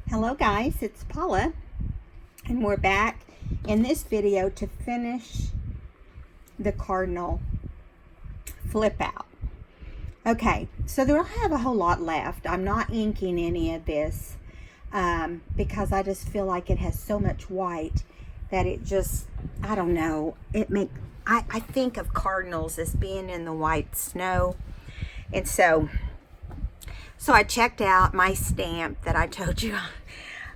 Hello guys, it's Paula and we're back in this video to finish the cardinal flip out. Okay, so there don't have a whole lot left. I'm not inking any of this because I just feel like it has so much white that it just, I don't know, I think of cardinals as being in the white snow. And so I checked out my stamp that I told you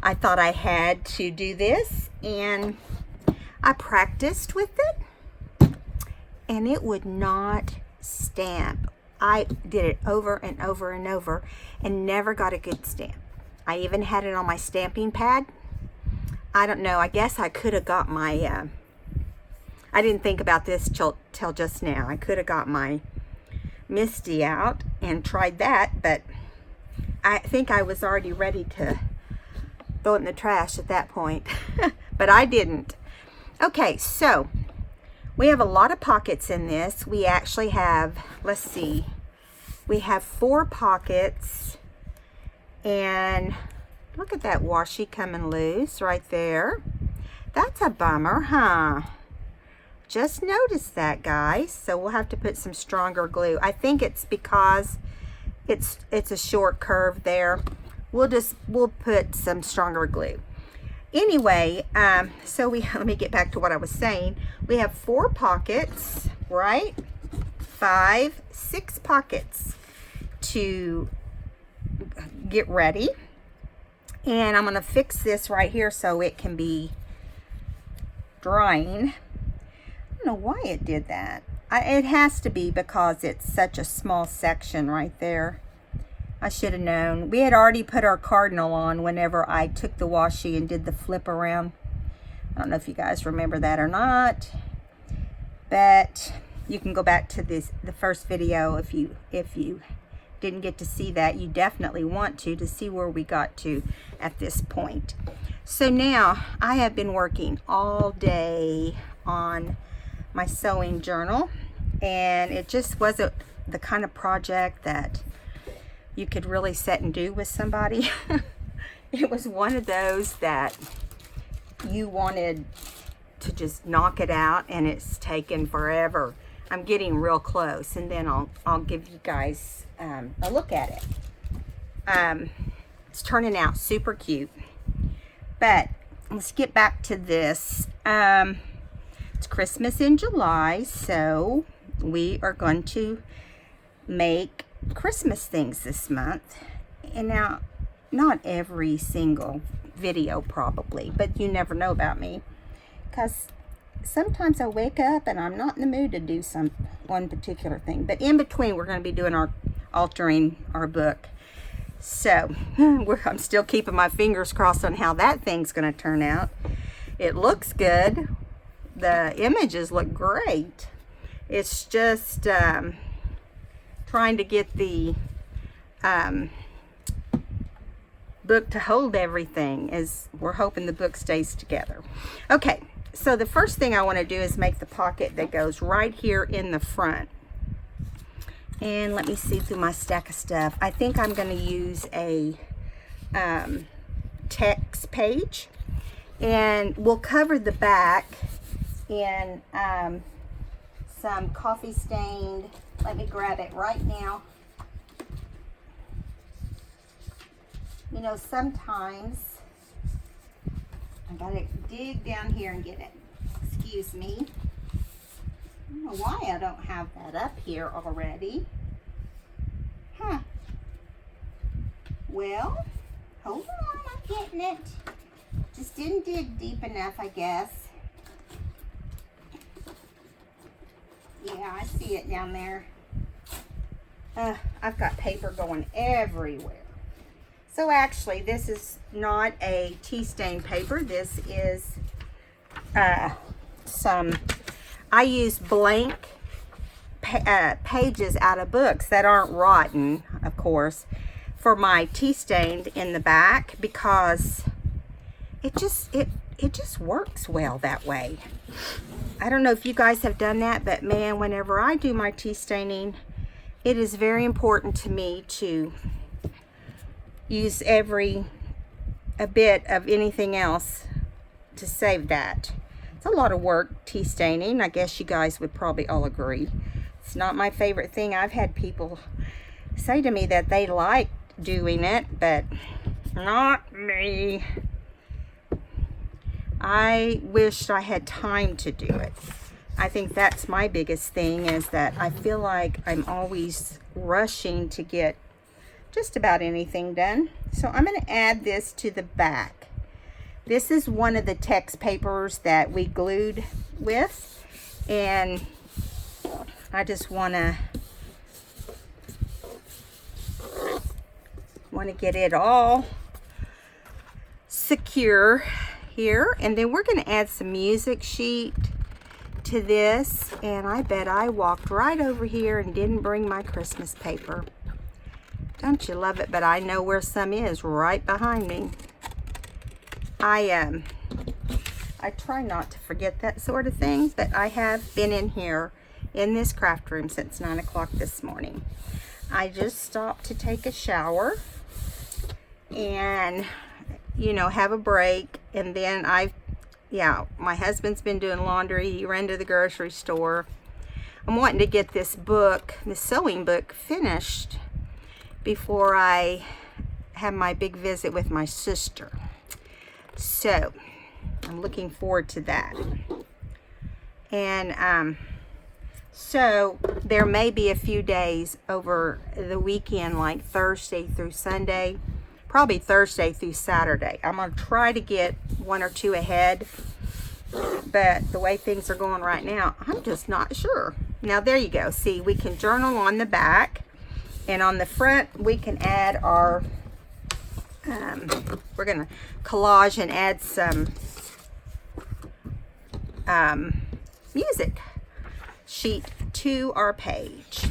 I thought I had to do this, and I practiced with it and it would not stamp. I did it over and over and over and never got a good stamp. I even had it on my stamping pad. I don't know, I guess I could have got my I didn't think about this till just now. I could have got my Misty out and tried that, but I think I was already ready to throw it in the trash at that point, but I didn't. Okay, so we have a lot of pockets in this. We actually have, let's see, we have 4 pockets, and look at that washi coming loose right there. That's a bummer, huh? Just noticed that, guys. So we'll have to put some stronger glue. I think it's because it's a short curve there. We'll put some stronger glue. Anyway, so let me get back to what I was saying. We have 4 pockets, right? 5, 6 pockets to get ready. And I'm gonna fix this right here so it can be drying. I don't know why it did that. It has to be because it's such a small section right there. I should have known. We had already put our cardinal on whenever I took the washi and did the flip around. I don't know if you guys remember that or not, but you can go back to the first video if you didn't get to see that. You definitely want to see where we got to at this point. So now I have been working all day on my sewing journal, and it just wasn't the kind of project that you could really sit and do with somebody. It was one of those that you wanted to just knock it out, and it's taken forever. I'm getting real close, and then I'll give you guys a look at it. It's turning out super cute, but let's get back to this. It's Christmas in July, so we are going to make Christmas things this month. And now, not every single video probably, but you never know about me, because sometimes I wake up and I'm not in the mood to do one particular thing. But in between, we're going to be doing altering our book. So I'm still keeping my fingers crossed on how that thing's going to turn out. It looks good. The images look great. It's just trying to get the book to hold everything, as we're hoping the book stays together. Okay, so the first thing I want to do is make the pocket that goes right here in the front. And let me see through my stack of stuff. I think I'm going to use a text page, and we'll cover the back in some coffee stained. Let me grab it right now. You know, sometimes I gotta dig down here and get it. Excuse me. I don't know why I don't have that up here already. Huh. Well, hold on, I'm getting it. Just didn't dig deep enough, I guess. Yeah, I see it down there. I've got paper going everywhere. So actually, this is not a tea stain paper. This is I use blank pages out of books that aren't rotten, of course, for my tea stained in the back, because it just works well that way. I don't know if you guys have done that, but man, whenever I do my tea staining, it is very important to me to use every a bit of anything else to save that. It's a lot of work, tea staining. I guess you guys would probably all agree. It's not my favorite thing. I've had people say to me that they like doing it, but not me. I wished I had time to do it. I think that's my biggest thing, is that I feel like I'm always rushing to get just about anything done. So I'm going to add this to the back. This is one of the text papers that we glued with, and I just want to get it all secure here. And then we're going to add some music sheet to this, and I bet I walked right over here and didn't bring my Christmas paper. Don't you love it? But I know where some is, right behind me. I try not to forget that sort of thing, but I have been in here in this craft room since 9 o'clock this morning. I just stopped to take a shower and, you know, have a break, and then my husband's been doing laundry. He ran to the grocery store. I'm wanting to get this book, the sewing book, finished before I have my big visit with my sister. So I'm looking forward to that. And so there may be a few days over the weekend, like Thursday through Sunday, probably Thursday through Saturday. I'm going to try to get 1 or 2 ahead, but the way things are going right now, I'm just not sure. Now there you go. See, we can journal on the back, and on the front we can add our we're going to collage and add some music sheet to our page.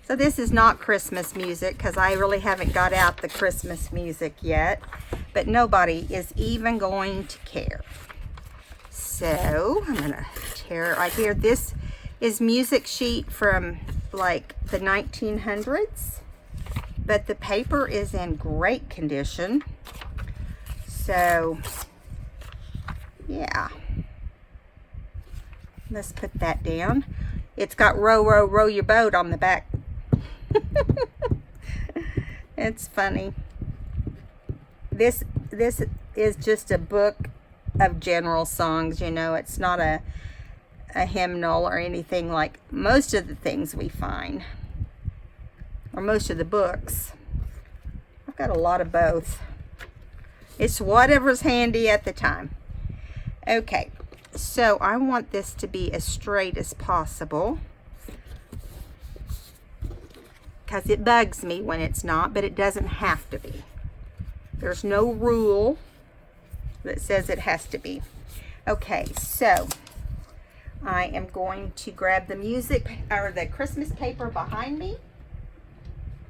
So this is not Christmas music, because I really haven't got out the Christmas music yet, but nobody is even going to care. So I'm going to tear it right here. This is music sheet from like the 1900s, but the paper is in great condition. So yeah, let's put that down. It's got row, row, row your boat on the back. It's funny. This is just a book of general songs, you know. It's not a hymnal or anything like most of the things we find, or most of the books. I've got a lot of both. It's whatever's handy at the time. Okay, so I want this to be as straight as possible, because it bugs me when it's not, but it doesn't have to be. There's no rule that says it has to be. Okay, so I am going to grab the music, or the Christmas paper behind me,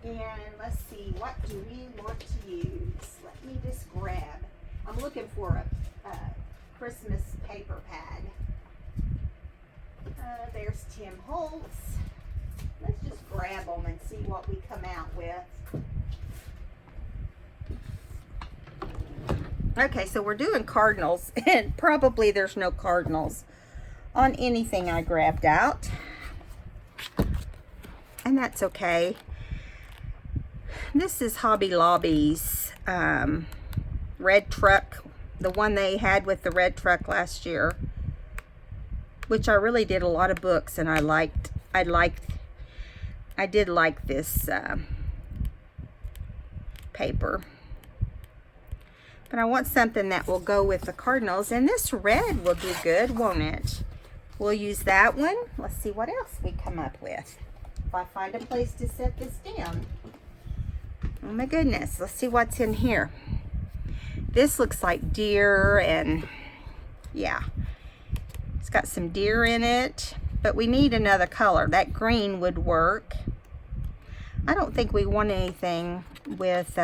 and let's see, what do we want to use? Let me just grab, I'm looking for a Christmas paper pad. There's Tim Holtz. Let's just grab them and see what we come out with. Okay, so we're doing cardinals, and probably there's no cardinals on anything I grabbed out, and that's okay. This is Hobby Lobby's red truck, the one they had with the red truck last year, which I really did a lot of books, and I did like this paper. But I want something that will go with the cardinals, and this red will do good, won't it? We'll use that one. Let's see what else we come up with. If I find a place to set this down. Oh my goodness, let's see what's in here. This looks like deer, and yeah, it's got some deer in it, but we need another color. That green would work. I don't think we want anything with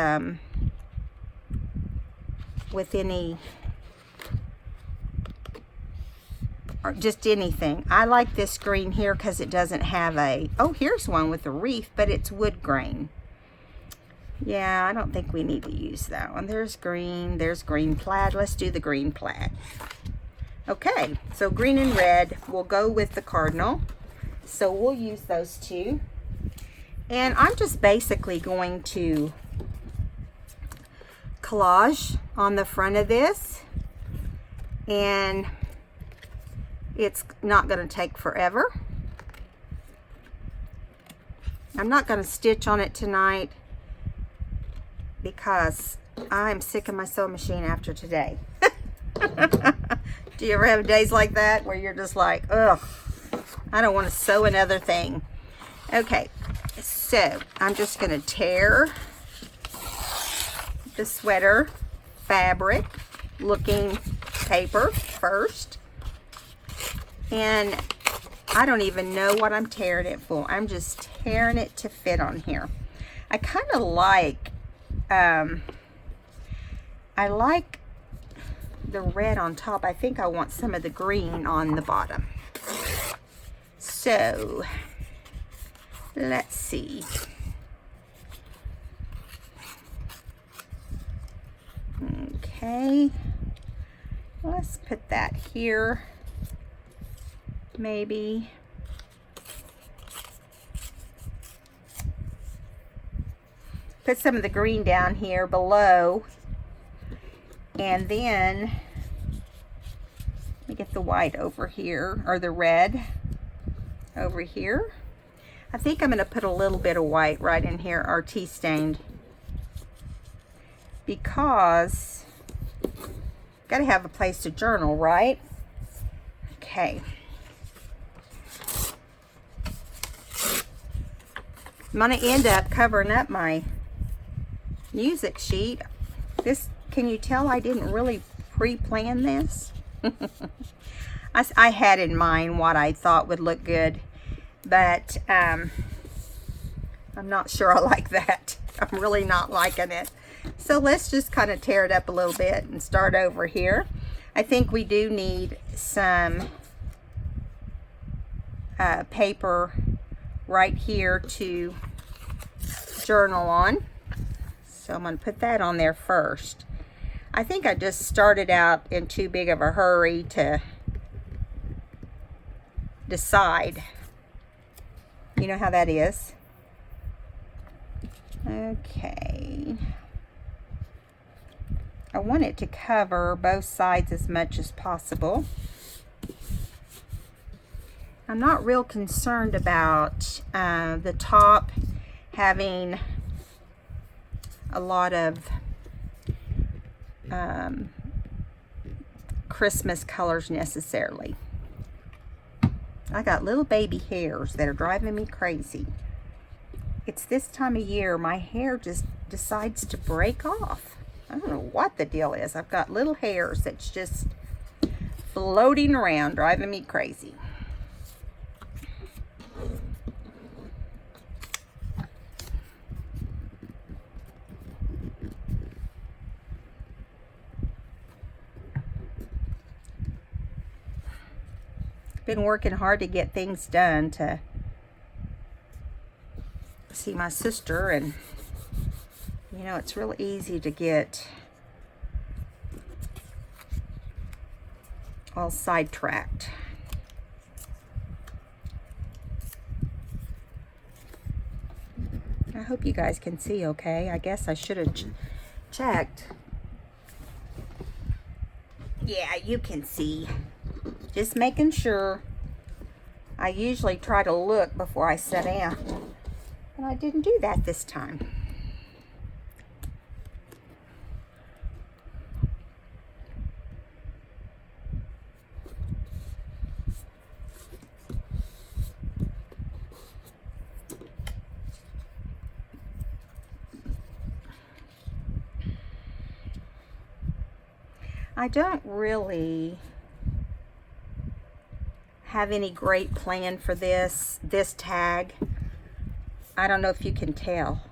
any, or just anything. I like this green here because it doesn't have a, oh, here's one with a reef, but it's wood grain. Yeah, I don't think we need to use that one. There's green plaid. Let's do the green plaid. Okay, so green and red will go with the cardinal. So we'll use those two. And I'm just basically going to collage on the front of this. And it's not going to take forever. I'm not going to stitch on it tonight because I'm sick of my sewing machine after today. Do you ever have days like that where you're just like, ugh, I don't want to sew another thing? Okay, so I'm just going to tear the sweater fabric looking paper first. And I don't even know what I'm tearing it for. I'm just tearing it to fit on here. I kind of like, I like the red on top. I think I want some of the green on the bottom. So, let's see. Okay. Let's put that here. Maybe. Put some of the green down here below. And then, let me get the white over here, or the red over here. I think I'm going to put a little bit of white right in here, or tea stained. Because, got to have a place to journal, right? Okay. I'm going to end up covering up my music sheet. This, can you tell I didn't really pre-plan this? I had in mind what I thought would look good, but I'm not sure I like that. I'm really not liking it. So let's just kind of tear it up a little bit and start over here. I think we do need some paper right here to journal on. So I'm going to put that on there first. I think I just started out in too big of a hurry to decide. You know how that is. Okay. I want it to cover both sides as much as possible. I'm not real concerned about the top having a lot of Christmas colors necessarily. I got little baby hairs that are driving me crazy. It's this time of year, my hair just decides to break off. I don't know what the deal is. I've got little hairs that's just floating around, driving me crazy. Been working hard to get things done to see my sister, and you know, it's real easy to get all sidetracked. I hope you guys can see okay. I guess I should have checked. Yeah, you can see. Just making sure. I usually try to look before I sit down, and I didn't do that this time. I don't really have any great plan for this tag. I don't know if you can tell.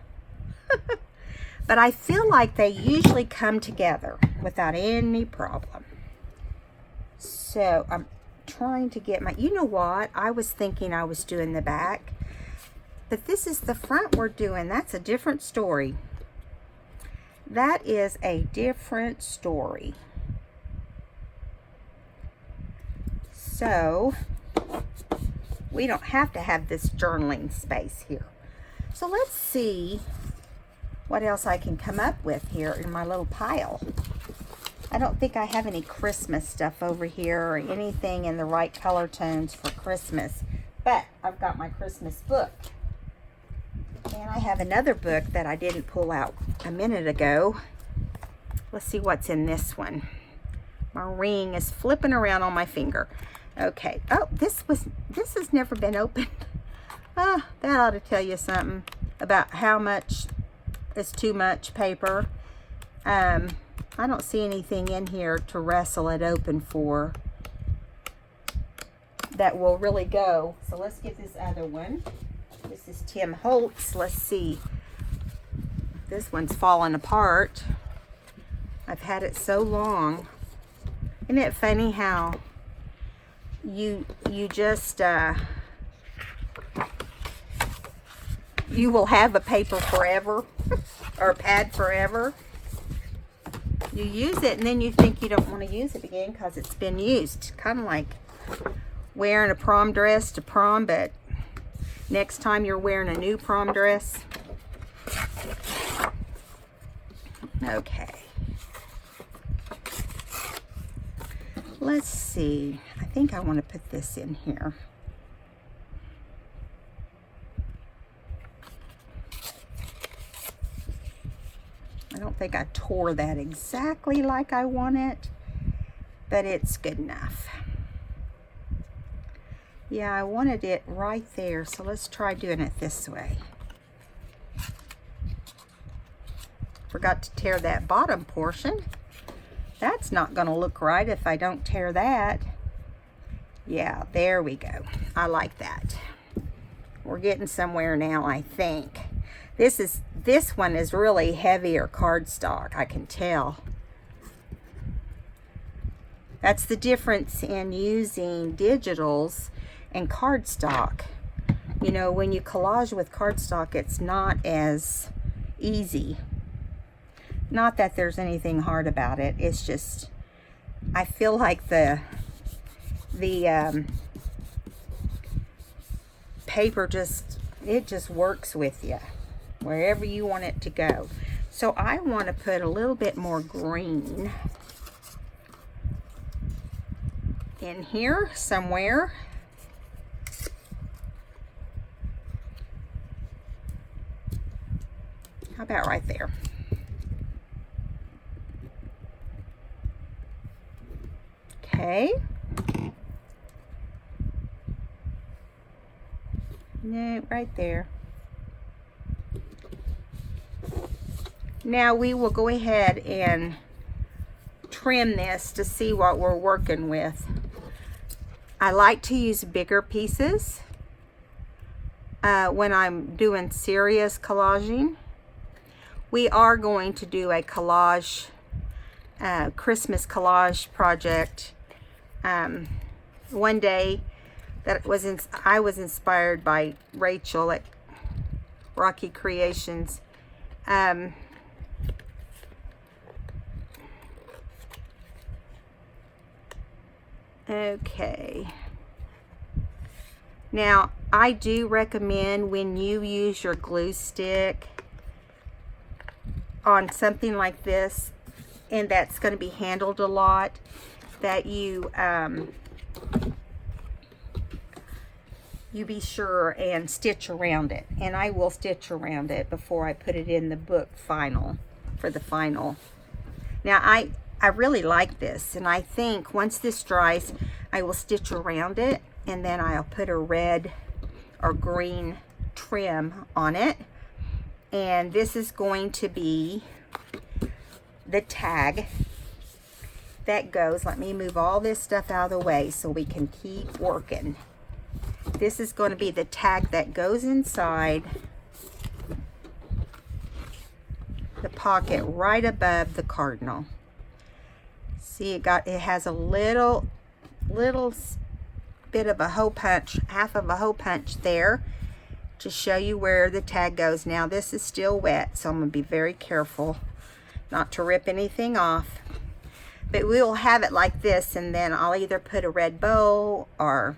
But I feel like they usually come together without any problem. So I'm trying to get my, you know what? I was thinking I was doing the back, but this is the front we're doing. That's a different story. that is a different story. So we don't have to have this journaling space here. So let's see what else I can come up with here in my little pile. I don't think I have any Christmas stuff over here or anything in the right color tones for Christmas, but I've got my Christmas book. And I have another book that I didn't pull out a minute ago. Let's see what's in this one. My ring is flipping around on my finger. Okay. Oh, this has never been opened. Ah, that ought to tell you something about how much is too much paper. I don't see anything in here to wrestle it open for that will really go. So let's get this other one. This is Tim Holtz. Let's see. This one's falling apart. I've had it so long. Isn't it funny how you just you will have a paper forever or a pad forever. You use it and then you think you don't want to use it again because it's been used. Kind of like wearing a prom dress to prom, but next time you're wearing a new prom dress. Okay. Let's see. I think I want to put this in here. I don't think I tore that exactly like I want it, but it's good enough. Yeah, I wanted it right there, so let's try doing it this way. Forgot to tear that bottom portion. That's not going to look right if I don't tear that. Yeah, there we go. I like that. We're getting somewhere now, I think. This one is really heavier cardstock, I can tell. That's the difference in using digitals and cardstock. You know, when you collage with cardstock, it's not as easy. Not that there's anything hard about it. It's just, I feel like the paper just works with you wherever you want it to go. So I want to put a little bit more green in here somewhere. How about right there? Okay. No, right there. Now we will go ahead and trim this to see what we're working with. I like to use bigger pieces when I'm doing serious collaging. We are going to do a collage, Christmas collage project one day. I was inspired by Rachel at Rocky Creations. Okay. Now, I do recommend when you use your glue stick on something like this, and that's going to be handled a lot, that you be sure and stitch around it. And I will stitch around it before I put it in the book for the final. Now, I really like this, and I think once this dries, I will stitch around it, and then I'll put a red or green trim on it. And this is going to be the tag that goes. Let me move all this stuff out of the way so we can keep working. This is going to be the tag that goes inside the pocket right above the cardinal. See, it has a little bit of a hole punch, half of a hole punch there to show you where the tag goes. Now this is still wet, so I'm going to be very careful not to rip anything off. But we will have it like this, and then I'll either put a red bow or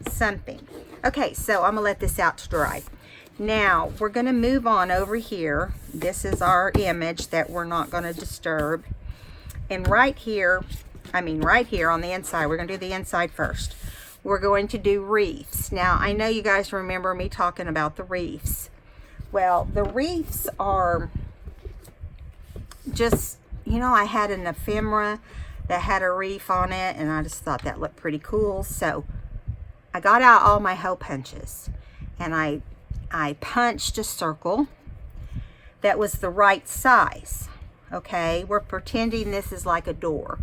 something. Okay, so I'm gonna let this out to dry. Now we're gonna move on over here. This is our image that we're not gonna disturb. And right here on the inside, we're gonna do the inside first. We're going to do reefs. Now I know you guys remember me talking about the reefs. Well, the reefs are just, you know, I had an ephemera that had a reef on it, and I just thought that looked pretty cool. So I got out all my hole punches, and I punched a circle that was the right size. Okay, we're pretending this is like a door.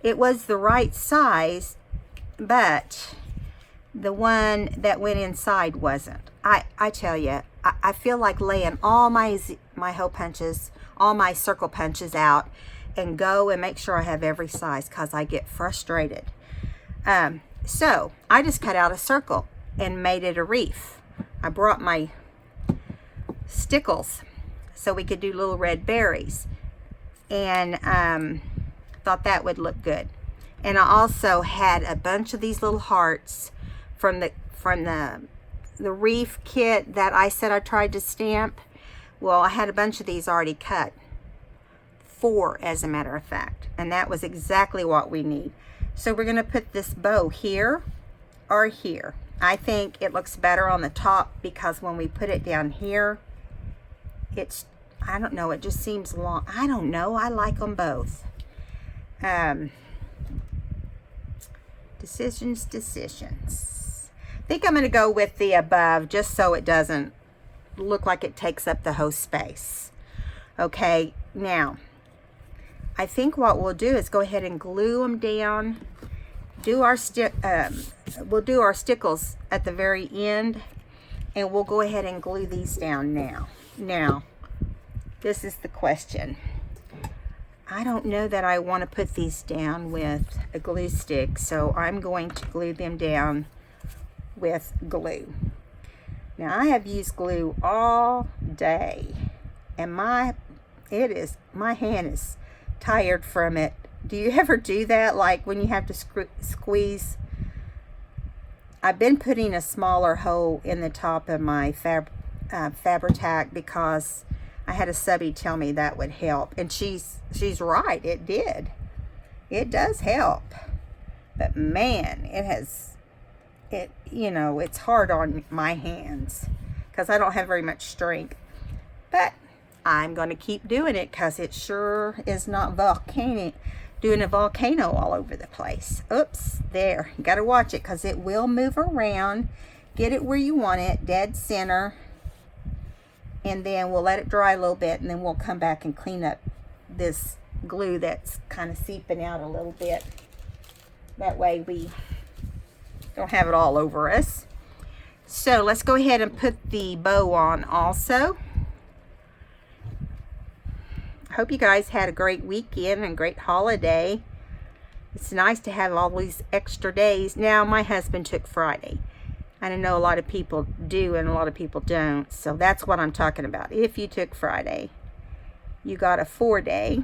It was the right size, but the one that went inside wasn't. I tell you, I feel like laying all my hole punches, all my circle punches out, and go and make sure I have every size, because I get frustrated. So I just cut out a circle and made it a reef. I brought my stickles so we could do little red berries, and thought that would look good. And I also had a bunch of these little hearts from the reef kit that I said I tried to stamp. Well, I had a bunch of these already cut. 4 as a matter of fact, and that was exactly what we need. So we're going to put this bow here or here. I think it looks better on the top, because when we put it down here, it's, I don't know, it just seems long. I don't know, I like them both. Decisions. I think I'm going to go with the above, just so it doesn't look like it takes up the whole space. Okay, now I think what we'll do is go ahead and glue them down. We'll do our stickles at the very end, and we'll go ahead and glue these down now. Now, this is the question. I don't know that I want to put these down with a glue stick, so I'm going to glue them down with glue. Now, I have used glue all day, and my hand is tired from it. Do you ever do that, like when you have to squeeze? I've been putting a smaller hole in the top of my Fabri-Tac, because I had a subby tell me that would help, and she's right, it did. It does help, but man, you know, it's hard on my hands because I don't have very much strength. But I'm going to keep doing it, because it sure is not doing a volcano all over the place. Oops, there. You got to watch it, because it will move around. Get it where you want it, dead center. And then we'll let it dry a little bit, and then we'll come back and clean up this glue that's kind of seeping out a little bit. That way we don't have it all over us. So let's go ahead and put the bow on also. I hope you guys had a great weekend and great holiday. It's nice to have all these extra days. Now, my husband took Friday. I know a lot of people do and a lot of people don't. So that's what I'm talking about. If you took Friday, you got a 4-day,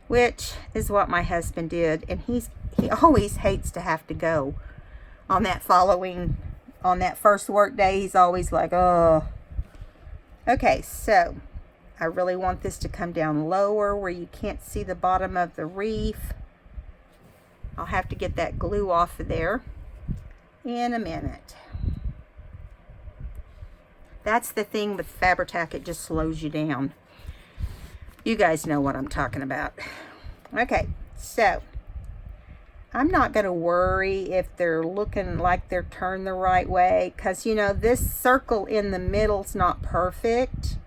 which is what my husband did. And he always hates to have to go on that first work day. He's always like, oh. Okay, so I really want this to come down lower where you can't see the bottom of the reef. I'll have to get that glue off of there in a minute. That's the thing with Fabri-Tac, it just slows you down. You guys know what I'm talking about. Okay, so I'm not going to worry if they're looking like they're turned the right way, because, you know, this circle in the middle's not perfect.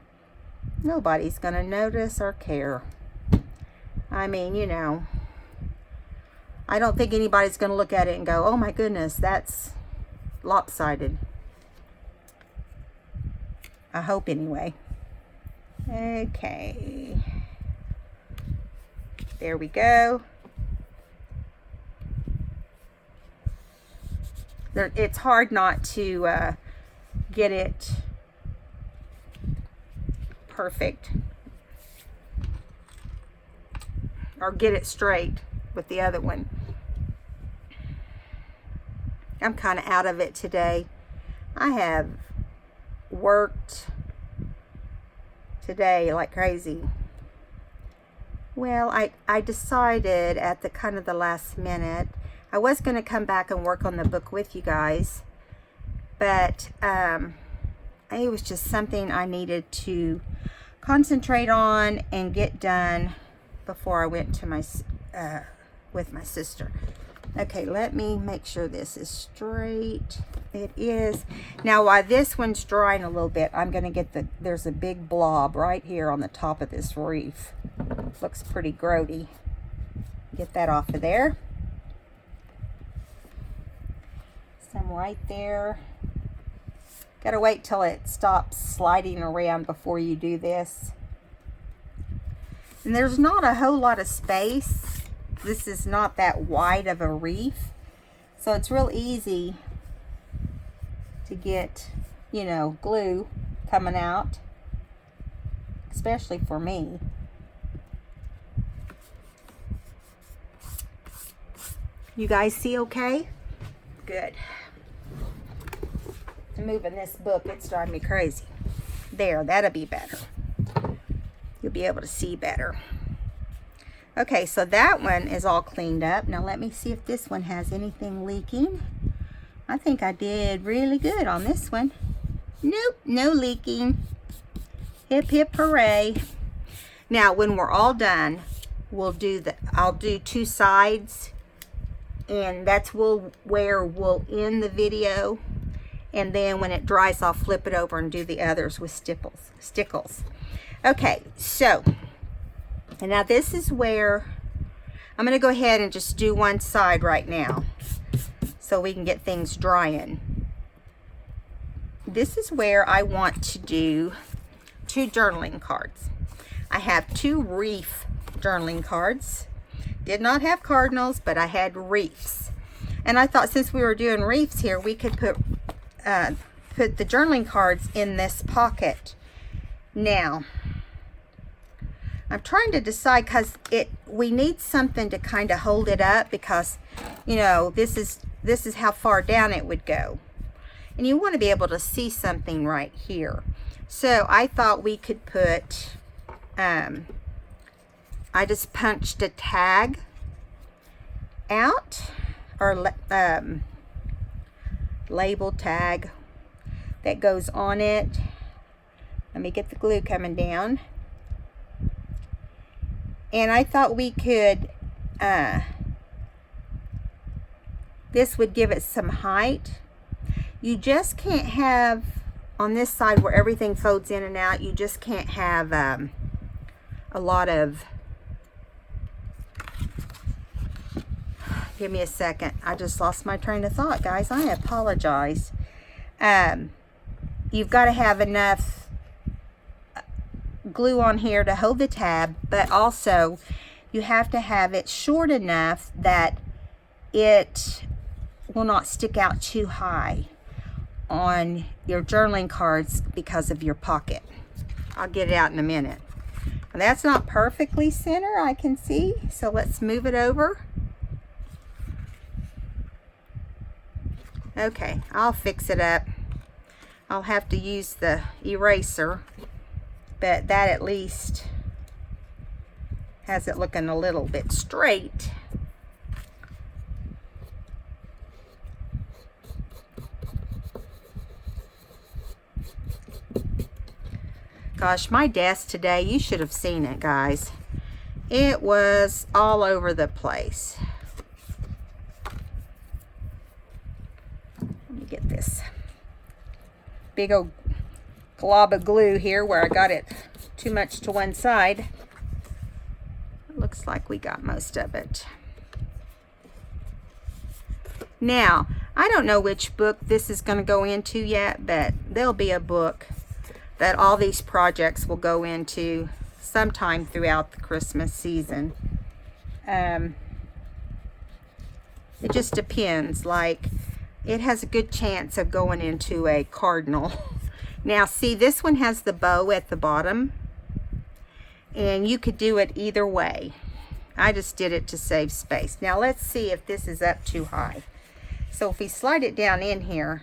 Nobody's going to notice or care. I mean, you know, I don't think anybody's going to look at it and go, oh my goodness, that's lopsided. I hope anyway. Okay. There we go. It's hard not to get it. ... perfect. or get it straight with the other one. I'm kind of out of it today. I have worked today like crazy. Well, I decided at the kind of the last minute, I was going to come back and work on the book with you guys, but it was just something I needed to concentrate on and get done before I went to my with my sister. Okay, let me make sure this is straight. It is. Now, while this one's drying a little bit, I'm going to get there's a big blob right here on the top of this reef. Looks pretty grody. Get that off of there. Some right there. Got to wait till it stops sliding around before you do this. And there's not a whole lot of space. This is not that wide of a reef, so it's real easy to get, you know, glue coming out, especially for me. You guys see okay? Good. I'm moving this book, it's driving me crazy. There, that'll be better. You'll be able to see better. Okay, so that one is all cleaned up. Now let me see if this one has anything leaking. I think I did really good on this one. Nope, no leaking. Hip hip hooray. Now when we're all done, I'll do two sides, and that's where we'll end the video. And then when it dries, I'll flip it over and do the others with stickles. Okay, so and now this is where I'm going to go ahead and just do one side right now so we can get things drying. This is where I want to do two journaling cards. I have two reef journaling cards. Did not have cardinals, but I had reefs. And I thought since we were doing reefs here, we could put the journaling cards in this pocket. Now, I'm trying to decide because we need something to kind of hold it up, because, you know, this is how far down it would go. And you want to be able to see something right here. So I thought we could put, I just punched a tag out, or label tag that goes on it. Let me get the glue coming down. And I thought we could, this would give it some height. You just can't have, on this side where everything folds in and out, you just can't have a lot of, give me a second. I just lost my train of thought, guys. I apologize. You've got to have enough glue on here to hold the tab, but also you have to have it short enough that it will not stick out too high on your journaling cards because of your pocket. I'll get it out in a minute. And that's not perfectly center, I can see, so let's move it over. Okay, I'll fix it up. I'll have to use the eraser, but that at least has it looking a little bit straight. Gosh, my desk today, you should have seen it, guys. It was all over the place. Let me get this big old glob of glue here where I got it too much to one side. It looks like we got most of it. Now, I don't know which book this is going to go into yet, but there'll be a book that all these projects will go into sometime throughout the Christmas season. It just depends. Like, it has a good chance of going into a cardinal. Now, see, this one has the bow at the bottom, and you could do it either way. I just did it to save space. Now let's see if this is up too high. So if we slide it down in here,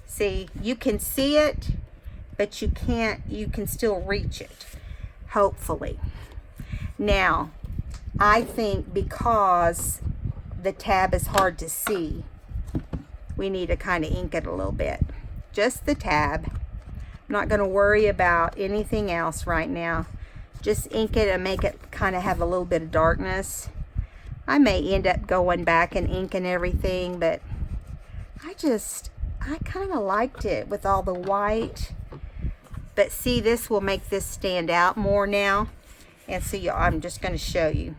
see, you can see it, but you can still reach it, hopefully. Now, I think because the tab is hard to see, we need to kind of ink it a little bit. Just the tab. I'm not going to worry about anything else right now. Just ink it and make it kind of have a little bit of darkness. I may end up going back and inking everything, but I kind of liked it with all the white. But see, this will make this stand out more now. And so I'm just going to show you.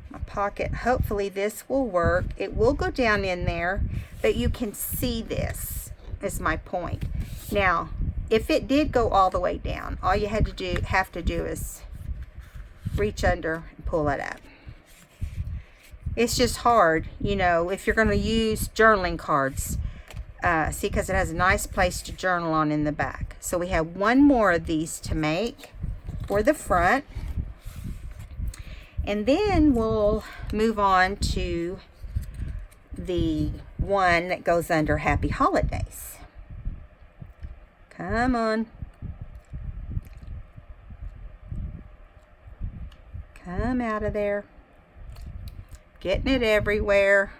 My pocket, hopefully this will work. It will go down in there, but you can see this is my point. Now, if it did go all the way down, all you have to do is reach under and pull it up. It's just hard, you know, if you're going to use journaling cards. See, because it has a nice place to journal on in the back. So we have one more of these to make for the front. And then we'll move on to the one that goes under Happy Holidays. Come on. Come out of there. Getting it everywhere.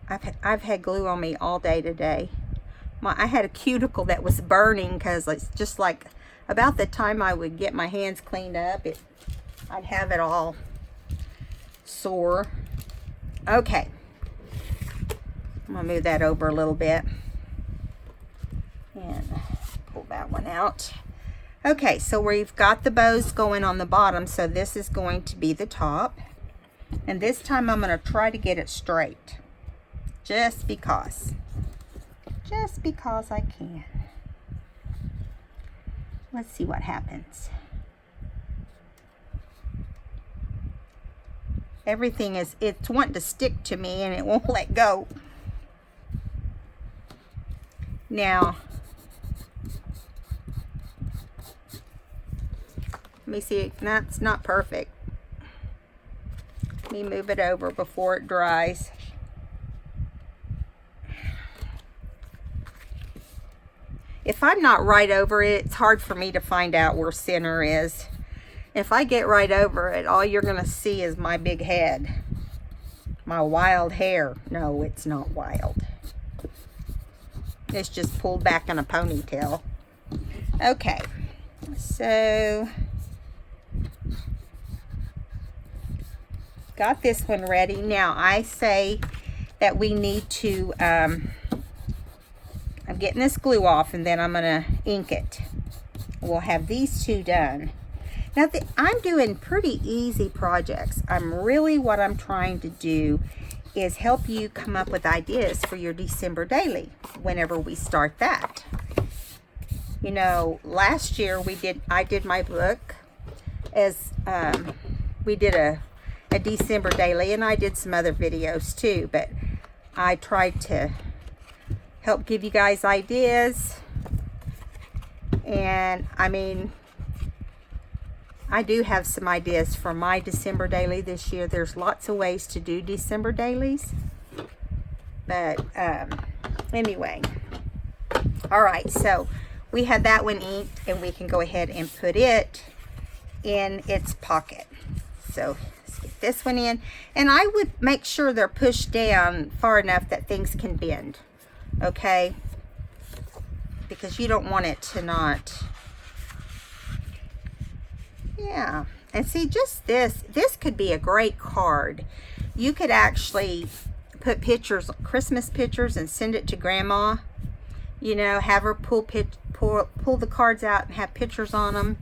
I've had glue on me all day today. I had a cuticle that was burning because it's just like about the time I would get my hands cleaned up, I'd have it all sore. Okay. I'm going to move that over a little bit. And pull that one out. Okay, so we've got the bows going on the bottom, so this is going to be the top. And this time I'm going to try to get it straight. Just because I can. Let's see what happens. Everything it's wanting to stick to me and it won't let go. Now, let me see, that's not perfect. Let me move it over before it dries. If I'm not right over it, it's hard for me to find out where center is. If I get right over it, all you're going to see is my big head. My wild hair. No, it's not wild. It's just pulled back in a ponytail. Okay. So, got this one ready. Now, I say that we need to... I'm getting this glue off and then I'm going to ink it. We'll have these two done. Now, I'm doing pretty easy projects. What I'm trying to do is help you come up with ideas for your December daily whenever we start that. You know, last year I did my book as we did a December daily, and I did some other videos too, but I tried to help give you guys ideas. And I mean, I do have some ideas for my December daily this year. There's lots of ways to do December dailies, but anyway. All right, so we have that one inked and we can go ahead and put it in its pocket. So let's get this one in, and I would make sure they're pushed down far enough that things can bend. Okay, because you don't want it to not. Yeah, and see, just this could be a great card. You could actually put pictures, Christmas pictures, and send it to Grandma. You know, have her pull the cards out and have pictures on them.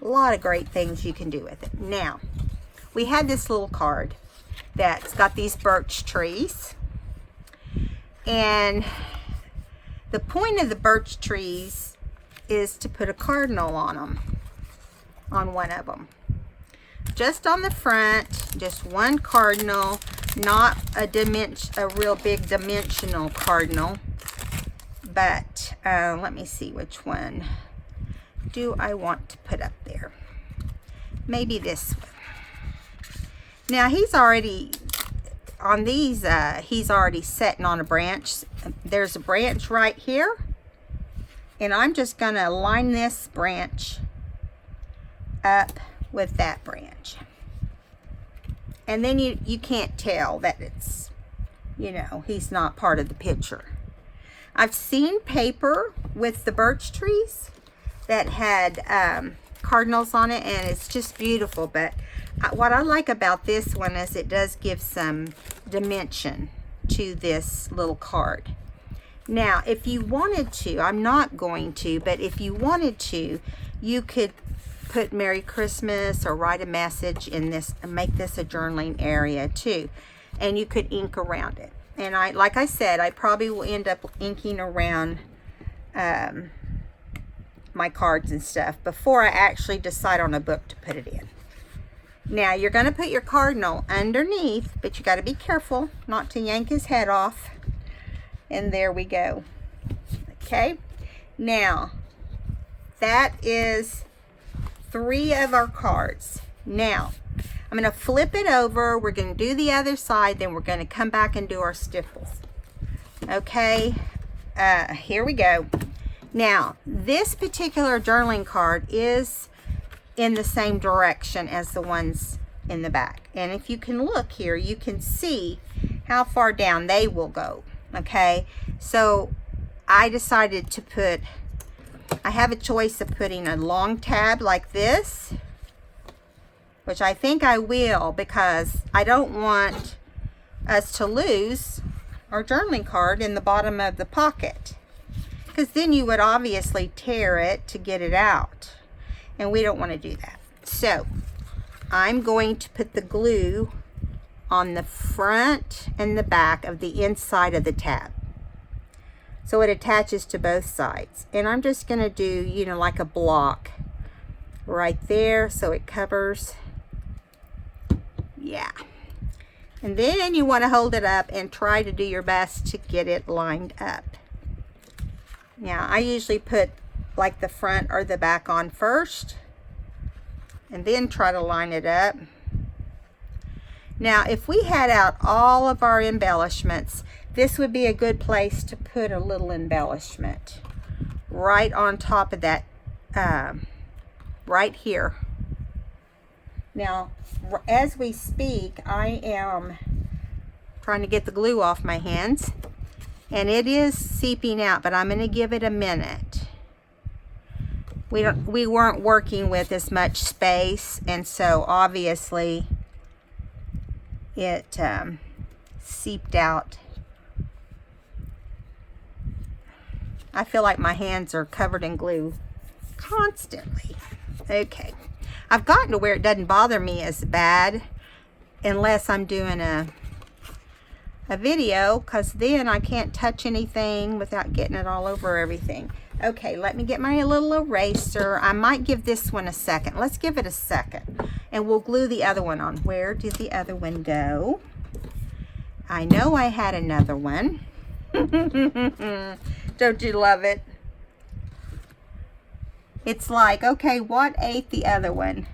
A lot of great things you can do with it. Now, we had this little card that's got these birch trees. And the point of the birch trees is to put a cardinal on them, on one of them. Just on the front, just one cardinal, not a real big dimensional cardinal. But let me see which one do I want to put up there. maybe this one. Now he's already, on these, he's already setting on a branch. There's a branch right here. And I'm just going to line this branch up with that branch. And then you can't tell that it's, you know, he's not part of the picture. I've seen paper with the birch trees that had cardinals on it, and it's just beautiful. But what I like about this one is it does give some dimension to this little card. Now, if you wanted to, I'm not going to, but if you wanted to, you could put Merry Christmas or write a message in this and make this a journaling area too. And you could ink around it. And like I said, I probably will end up inking around my cards and stuff before I actually decide on a book to put it in. Now, you're going to put your cardinal underneath, but you got to be careful not to yank his head off. And there we go. Okay. Now, that is 3 of our cards. Now, I'm going to flip it over. We're going to do the other side. Then we're going to come back and do our stipples. Okay. Here we go. Now, this particular journaling card is in the same direction as the ones in the back. And if you can look here, you can see how far down they will go. Okay. So I decided to put, I have a choice of putting a long tab like this, which I think I will, because I don't want us to lose our journaling card in the bottom of the pocket, because then you would obviously tear it to get it out, and we don't want to do that. So I'm going to put the glue on the front and the back of the inside of the tab, so it attaches to both sides. And I'm just going to do, you know, like a block right there so it covers. Yeah. And then you want to hold it up and try to do your best to get it lined up. Now, I usually put like the front or the back on first and then try to line it up. Now, if we had out all of our embellishments, this would be a good place to put a little embellishment right on top of that, right here. Now, as we speak, I am trying to get the glue off my hands, and it is seeping out, but I'm going to give it a minute. We weren't working with as much space, and so obviously it seeped out. I feel like my hands are covered in glue constantly. Okay. I've gotten to where it doesn't bother me as bad unless I'm doing a video, because then I can't touch anything without getting it all over everything. Okay, let me get my little eraser. I might give this one a second. Let's give it a second, and we'll glue the other one on. Where did the other one go? I know I had another one. Don't you love it? It's like, okay, what ate the other one?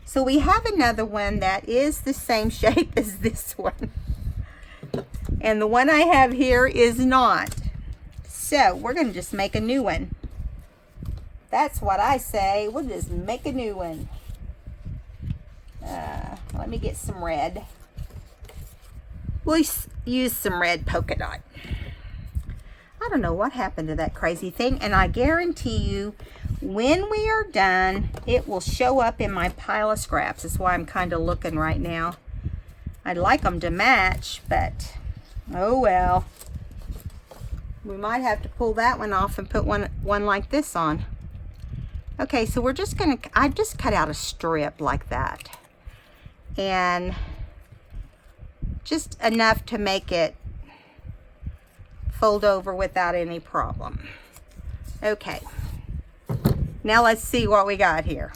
So we have another one that is the same shape as this one. And the one I have here is not. So we're going to just make a new one. That's what I say. We'll just make a new one. Let me get some red. We'll use some red polka dot. I don't know what happened to that crazy thing, and I guarantee you when we are done it will show up in my pile of scraps. That's why I'm kind of looking right now. I'd like them to match, but oh well. We might have to pull that one off and put one like this on. Okay, so we're just gonna, I just cut out a strip like that, and just enough to make it fold over without any problem. Okay, now let's see what we got here.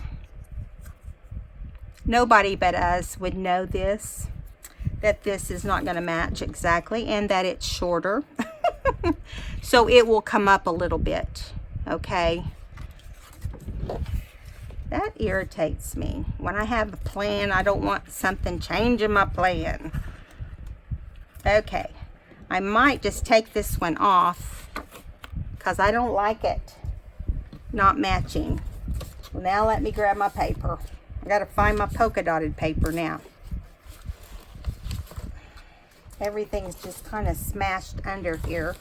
Nobody but us would know this, that this is not going to match exactly, and that it's shorter. So it will come up a little bit. Okay, That irritates me. When I have a plan, I don't want something changing my plan. Okay, I might just take this one off because I don't like it not matching. Well, now let me grab my paper. I gotta find my polka dotted paper now. Everything's just kind of smashed under here.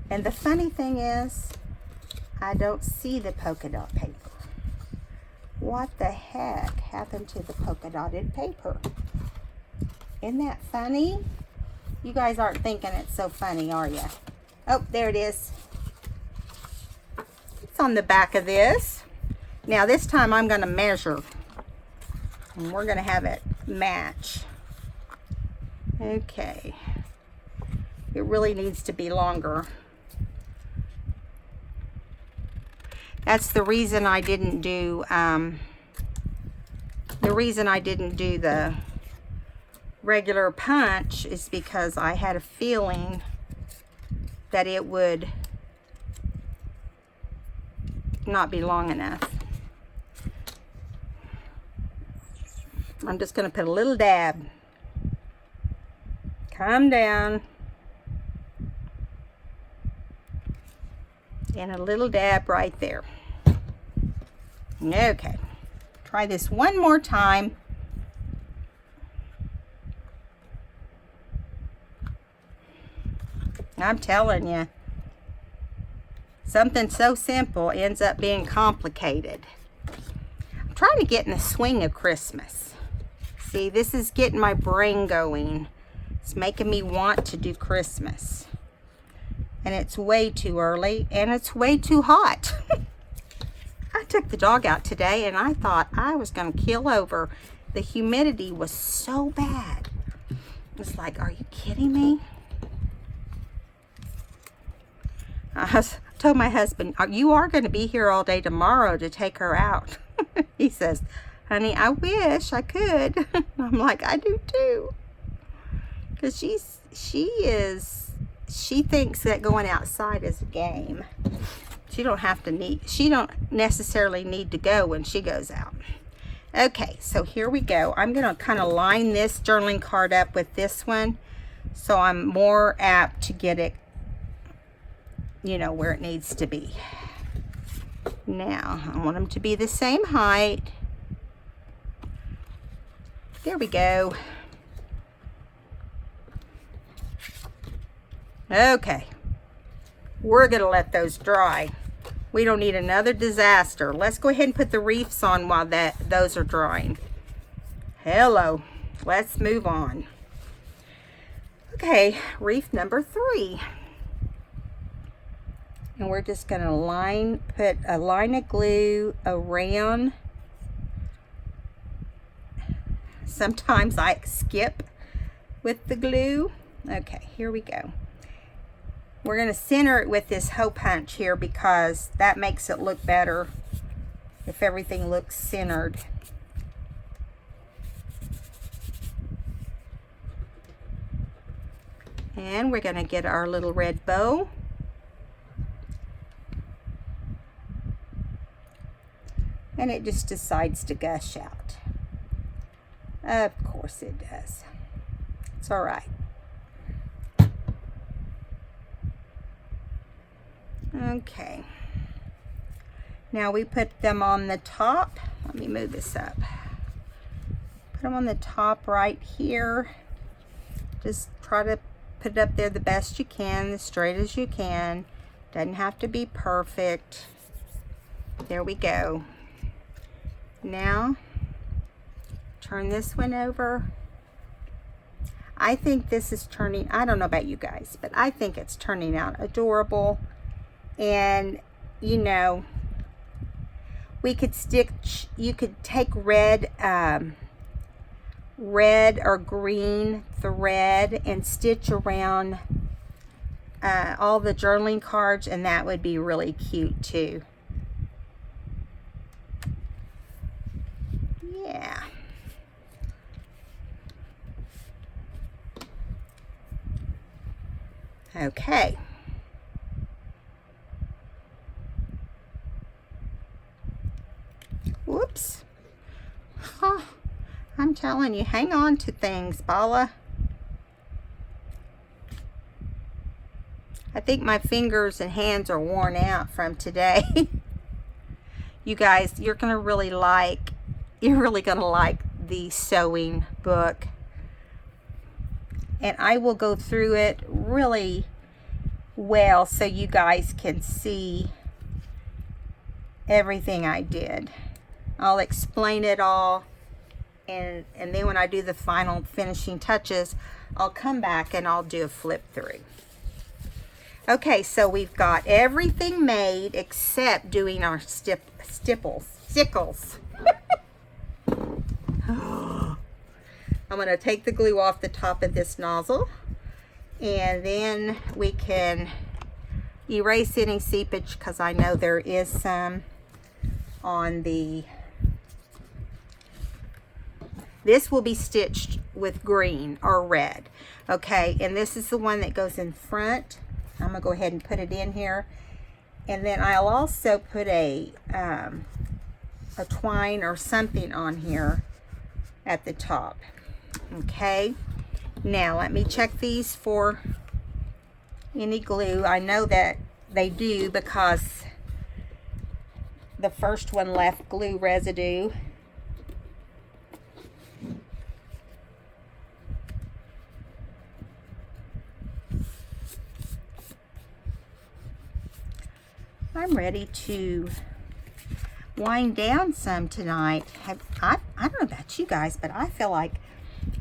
And the funny thing is, I don't see the polka dot paper. What the heck happened to the polka dotted paper? Isn't that funny? You guys aren't thinking it's so funny, are you? Oh, there it is. It's on the back of this. Now this time I'm going to measure. And we're going to have it match. Okay. It really needs to be longer. That's the reason I didn't do the regular punch, is because I had a feeling that it would not be long enough. I'm just going to put a little dab. Calm down. And a little dab right there. Okay. Try this one more time. I'm telling you, something so simple ends up being complicated. I'm trying to get in the swing of Christmas. See, this is getting my brain going. It's making me want to do Christmas. And it's way too early, and it's way too hot. I took the dog out today, and I thought I was going to keel over. The humidity was so bad. It's like, are you kidding me? I told my husband, you are going to be here all day tomorrow to take her out. He says, honey, I wish I could. I'm like, I do too. Because she thinks that going outside is a game. She don't necessarily need to go when she goes out. Okay, so here we go. I'm going to kind of line this journaling card up with this one, so I'm more apt to get it, you know, where it needs to be. Now, I want them to be the same height. There we go. Okay, we're going to let those dry. We don't need another disaster. Let's go ahead and put the wreaths on while those are drying. Hello, let's move on. Okay, wreath number 3. And we're just going to put a line of glue around. Sometimes I skip with the glue. Okay, here we go. We're going to center it with this hole punch here because that makes it look better if everything looks centered. And we're going to get our little red bow. And it just decides to gush out. Of course it does. It's all right. Okay. Now we put them on the top. Let me move this up. Put them on the top right here. Just try to put it up there the best you can, as straight as you can. Doesn't have to be perfect. There we go. Now, turn this one over. I think this is turning, I don't know about you guys, but I think it's turning out adorable. And, you know, we could you could take red or green thread and stitch around all the journaling cards, and that would be really cute too. Yeah. Okay. Whoops. Huh. I'm telling you, hang on to things, Paula. I think my fingers and hands are worn out from today. You guys, you're really gonna like the sewing book. And I will go through it really well so you guys can see everything I did. I'll explain it all, and then when I do the final finishing touches, I'll come back and I'll do a flip through. Okay, so we've got everything made except doing our stickles. I'm going to take the glue off the top of this nozzle, and then we can erase any seepage, because I know there is some on the... This will be stitched with green or red. Okay, and this is the one that goes in front. I'm going to go ahead and put it in here. And then I'll also put a twine or something on here at the top. Okay, now let me check these for any glue. I know that they do because the first one left glue residue. I'm ready to wind down some tonight. I don't know about you guys, but I feel like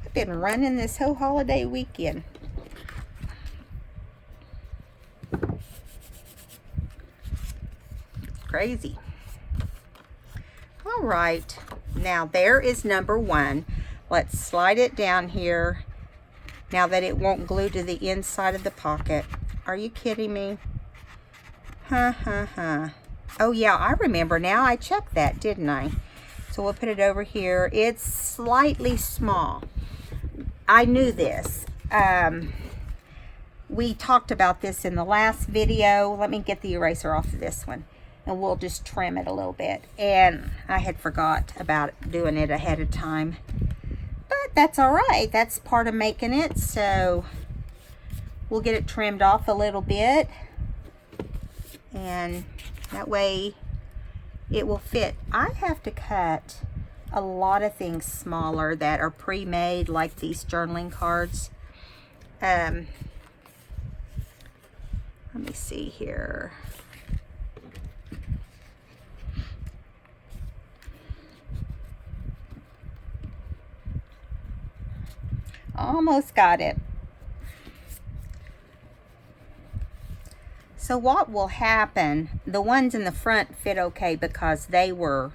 I've been running this whole holiday weekend. Crazy. All right, now there is number one. Let's slide it down here now that it won't glue to the inside of the pocket. Are you kidding me? Oh yeah, I remember now. I checked that, didn't I? So we'll put it over here. It's slightly small. I knew this. We talked about this in the last video. Let me get the eraser off of this one, and we'll just trim it a little bit. And I had forgot about doing it ahead of time, but that's all right. That's part of making it. So we'll get it trimmed off a little bit, and that way it will fit. I have to cut a lot of things smaller that are pre-made, like these journaling cards. Let me see here. Almost got it. So what will happen, the ones in the front fit okay because they were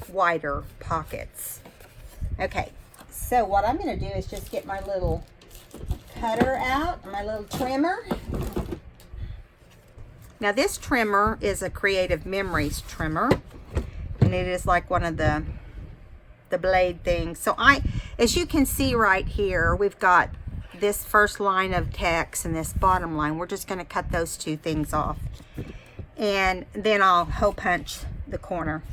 wider pockets. Okay, so what I'm going to do is just get my little cutter out, my little trimmer. Now this trimmer is a Creative Memories trimmer, and it is like one of the blade things. So as you can see right here, we've got this first line of text and this bottom line. We're just going to cut those two things off, and then I'll hole punch the corner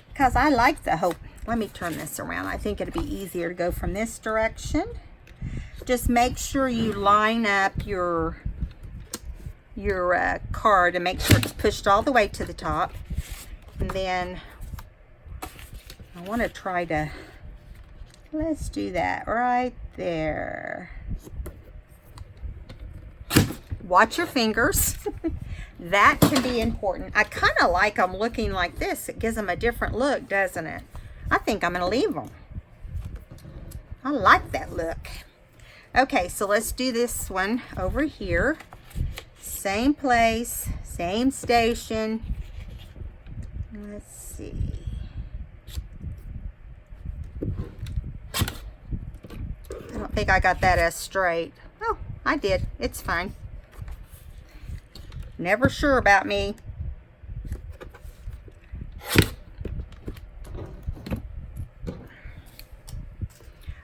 because I like the hole. Let me turn this around. I think it'd be easier to go from this direction. Just make sure you line up your card and make sure it's pushed all the way to the top. And then I want to try to, let's do that right there. Watch your fingers. That can be important. I kind of like them looking like this. It gives them a different look, doesn't it? I think I'm going to leave them. I like that look. Okay, so let's do this one over here. Same place, same station. Let's see. I don't think I got that as straight. Oh, I did. It's fine. Never sure about me.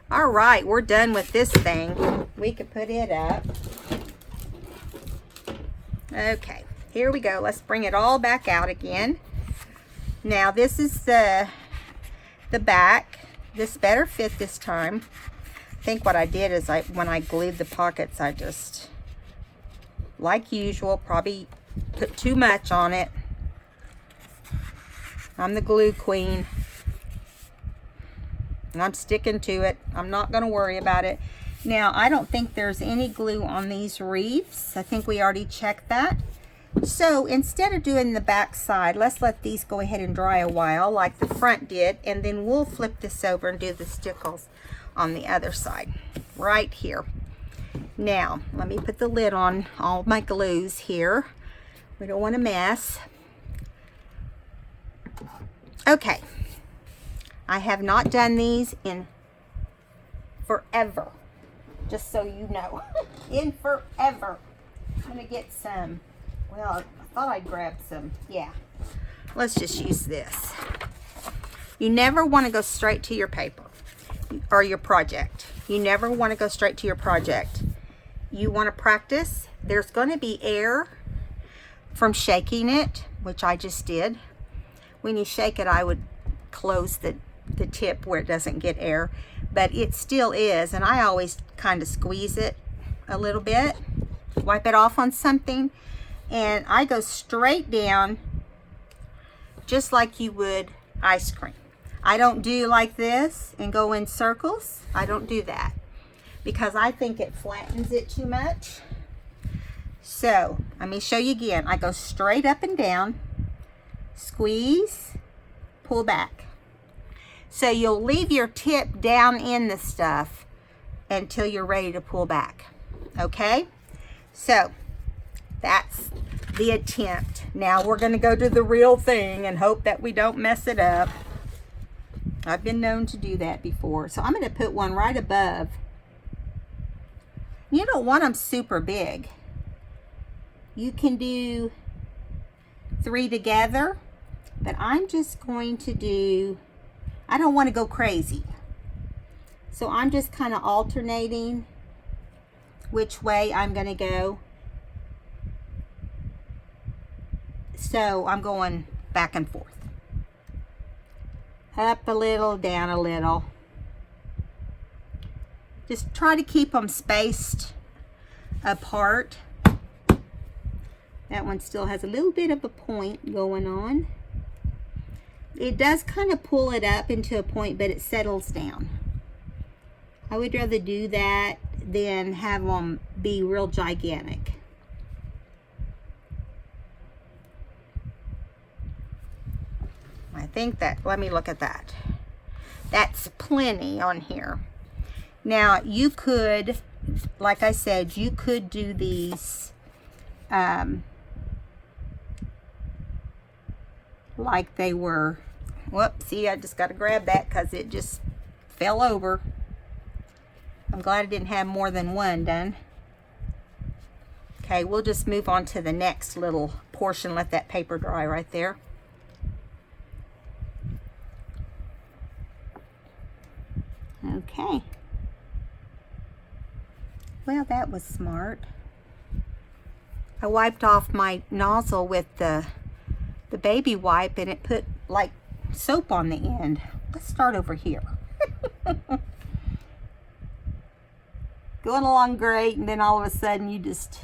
All right, we're done with this thing. We could put it up. Okay, here we go. Let's bring it all back out again. Now this is the back. This better fit this time. I think what I did is when I glued the pockets, I just, like usual, probably put too much on it. I'm the glue queen. And I'm sticking to it. I'm not going to worry about it. Now, I don't think there's any glue on these reefs. I think we already checked that. So instead of doing the back side, let's let these go ahead and dry a while like the front did, and then we'll flip this over and do the stickles on the other side right here. Now, let me put the lid on all my glues here. We don't want to mess. Okay. I have not done these in forever, just so you know. In forever. I'm going to get some. Well, I thought I'd grab some. Yeah. Let's just use this. You never want to go straight to your paper or your project. You never want to go straight to your project. You want to practice. There's going to be air from shaking it, which I just did. When you shake it, I would close the tip where it doesn't get air, but it still is, and I always kind of squeeze it a little bit, wipe it off on something, and I go straight down just like you would ice cream. I don't do like this and go in circles. I don't do that because I think it flattens it too much. So let me show you again. I go straight up and down, squeeze, pull back. So you'll leave your tip down in the stuff until you're ready to pull back. Okay? So that's the attempt. Now we're going to go to the real thing and hope that we don't mess it up. I've been known to do that before. So I'm going to put one right above. You don't want them super big. You can do 3 together, but I'm just going to do, I don't want to go crazy. So I'm just kind of alternating which way I'm going to go. So I'm going back and forth. Up a little, down a little. Just try to keep them spaced apart. That one still has a little bit of a point going on. It does kind of pull it up into a point, but it settles down. I would rather do that than have them be real gigantic. I think that, let me look at that. That's plenty on here. Now you could, like I said, you could do these like they were, whoops, see, I just got to grab that because it just fell over. I'm glad I didn't have more than one done. Okay, we'll just move on to the next little portion. Let that paper dry right there. Okay. Well, that was smart. I wiped off my nozzle with the baby wipe, and it put like soap on the end. Let's start over here. Going along great, and then all of a sudden you just,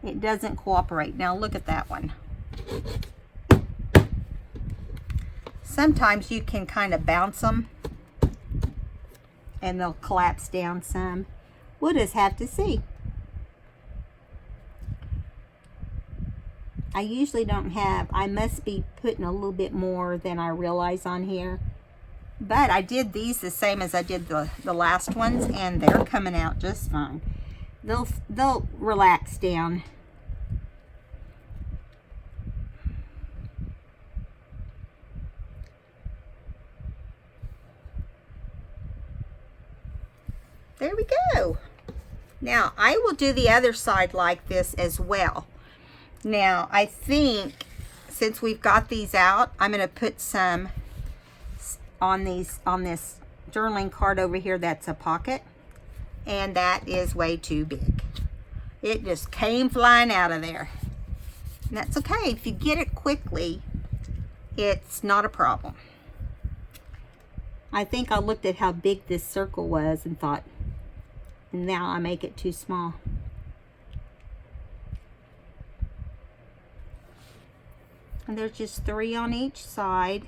it doesn't cooperate. Now look at that one. Sometimes you can kind of bounce them and they'll collapse down some. We'll just have to see. I usually don't have, I must be putting a little bit more than I realize on here. But I did these the same as I did the last ones, and they're coming out just fine. They'll relax down. There we go. Now I will do the other side like this as well. Now I think since we've got these out, I'm going to put some on this journaling card over here that's a pocket, and that is way too big. It just came flying out of there. And that's okay. If you get it quickly, it's not a problem. I think I looked at how big this circle was and thought, now I make it too small. And there's just 3 on each side.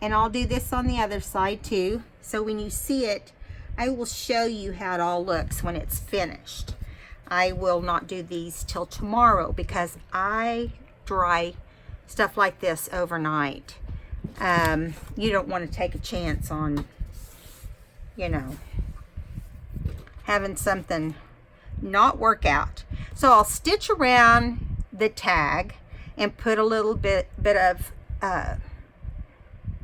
And I'll do this on the other side too. So when you see it, I will show you how it all looks when it's finished. I will not do these till tomorrow because I dry stuff like this overnight. You don't want to take a chance on, you know, having something not work out. So I'll stitch around the tag and put a little bit of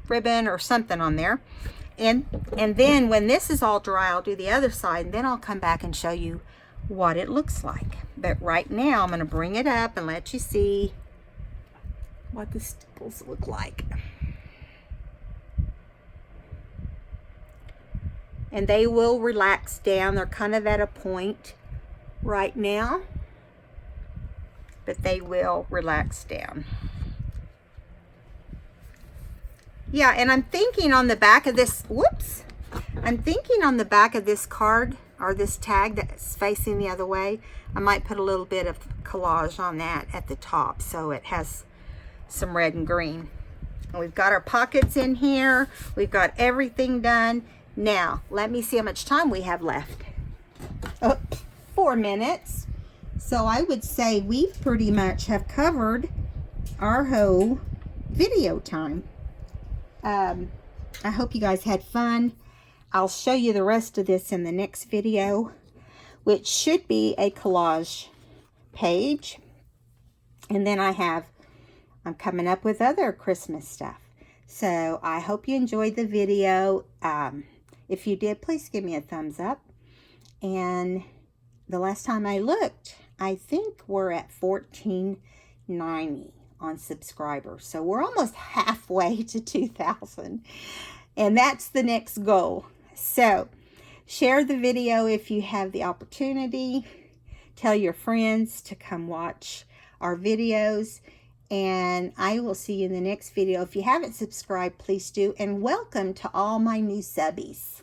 ribbon or something on there. And then when this is all dry, I'll do the other side, and then I'll come back and show you what it looks like. But right now I'm going to bring it up and let you see what the stipples look like. And they will relax down. They're kind of at a point right now, but they will relax down. Yeah, and I'm thinking on the back of this, whoops, I'm thinking on the back of this card or this tag that's facing the other way, I might put a little bit of collage on that at the top so it has some red and green. And we've got our pockets in here. We've got everything done. Now, let me see how much time we have left. Oh, 4 minutes. So I would say we pretty much have covered our whole video time. I hope you guys had fun. I'll show you the rest of this in the next video, which should be a collage page. And then I'm coming up with other Christmas stuff. So I hope you enjoyed the video. If you did, please give me a thumbs up. And the last time I looked, I think we're at 1490 on subscribers. So we're almost halfway to 2,000. And that's the next goal. So share the video if you have the opportunity. Tell your friends to come watch our videos. And I will see you in the next video. If you haven't subscribed, please do. And welcome to all my new subbies.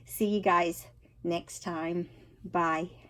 See you guys next time. Bye.